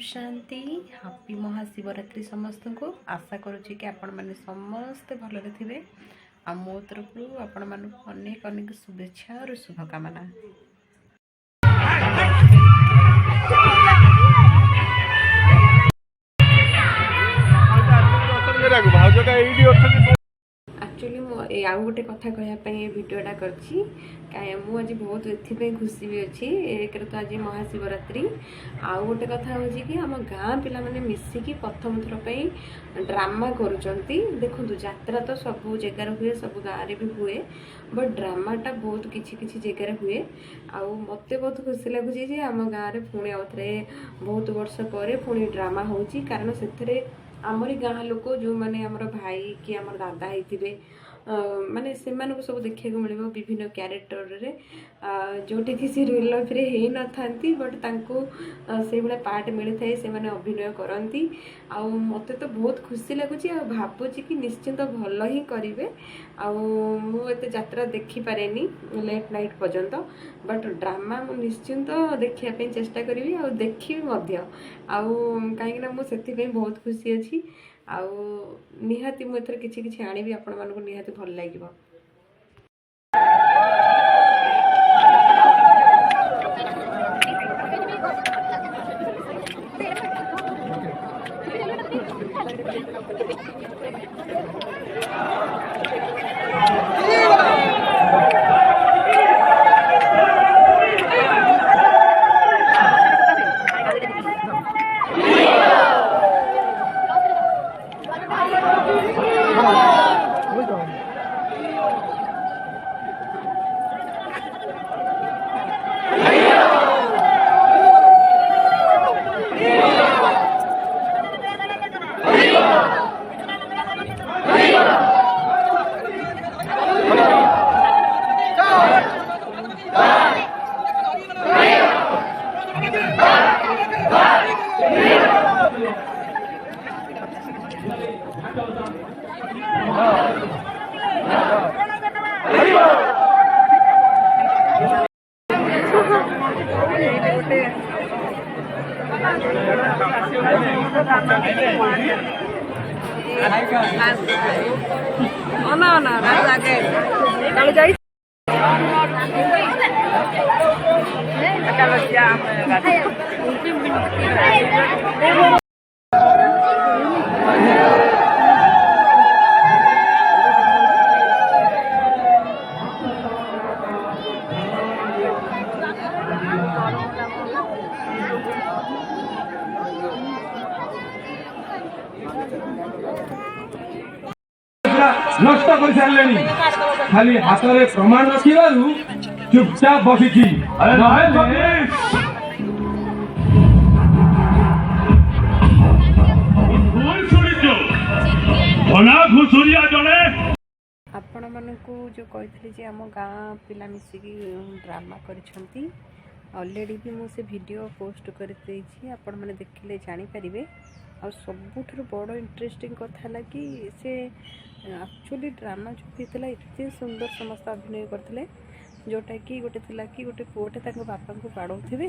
शांति happy Mahashivratri समस्त को आशा करुच्ची कि आपण मैंने समस्ते भलरे थे आ मो तरफ आपण मानक अनेक अनेक शुभेच्छा और शुभकामना। एक्चुअली आउ गोटे कथा कहवाई भिडटा कर बहुत एपाई खुशी भी अच्छी एक तो आज महाशिवरात्रि आउ गोटे कथा हूँ कि आम गाँ पिला माने मिसिकी प्रथम थर पर ड्रामा करुँच देखु यात्रा तो सब जगार हुए सब गाँव में भी हुए बट ड्रामाटा बहुत किसी जगार हुए आउ मत बहुत खुशी लगुच आम गाँव में पुणी आउ थे बहुत वर्ष पर पुणी ड्रामा हो कारण से आमरी गाँ लोक जो मैंने आमर भाई कि आमर दादा होते माने से सब देखा मिले विभिन्न क्यारेक्टर रे जोटी कि सी रियल लाइफ रे हे न थांती बट तांको से बडा पार्ट मिले थाए से माने अभिनय करंती आ मते तो बहुत खुशी लगुची आ भाबुची कि निश्चिंत भल ही करिवे आ मु एते यात्रा देखि पारेनी लेट नाइट पर्यंत बट ड्रामा मु निश्चिंत देखिया पे चेष्टा करिवि आ देखिवि मध्य आ काहे ना मु सेति पे बहुत खुशी अछि आउ निहाती मु एथर किछि किछि आनिबि आपण मानको निहाती भल लागिबो। नष्ट कर सारे खाली हाथ में प्रमाण रखू चुपचाप बसी आपण मानकु जो कही आम गाँ पिला मिसिकी ड्रामा करिसेंती ऑलरेडी भी मु से वीडियो पोस्ट कर आपण माने देखिले जानि परिबे आ सबुठुर बड़ इंटरेस्टिंग कथा लगी से एक्चुअली ड्रामा जो होता एत सुंदर समस्त अभिनय करते जोटा कि गोटे थिला कि गोटे पुओटे ताको बापा को बाड़ौथिबे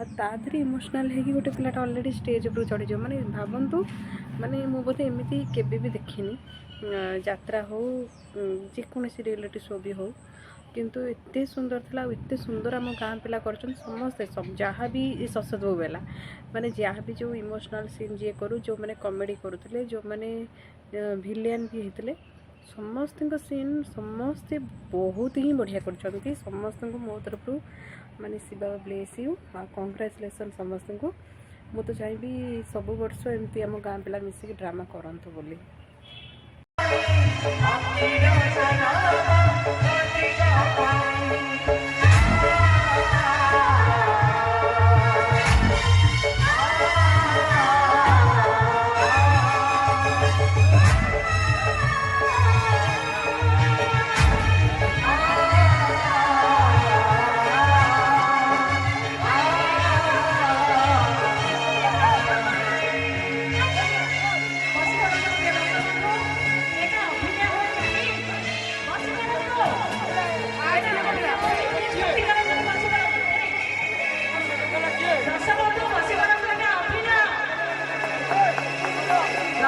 आ तादरे इमोशनल है कि गोटे पिलाटा ऑलरेडी स्टेज ऊपर चढ़ी जाओ माने भावंतु माने मु बोधे एमिति केबे भी देखिनी यात्रा हो जेकोसी रियलिटी शो भी हो किंतु एते सुंदर थिला एते सुंदर आम गाँ पिला करछन समस्ते सब जहाँ भी ससद बेला माने जहाँ भी जो इमोशनल सीन जे करू जो मैंने कॉमेडी करुले जो मैंने भिलियन भी होते समस्त सीन समस्ते बहुत ही बढ़िया कर समस्त को मो तरफ माने शिवा ब्लेस यू कंग्रेचुलेसन समस्त को मु तो चाहिए सब वर्ष एमती आम गाँ पिला मिसिक ड्रामा करंतु बोली।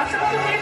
ଦର୍ଶକଙ୍କୁ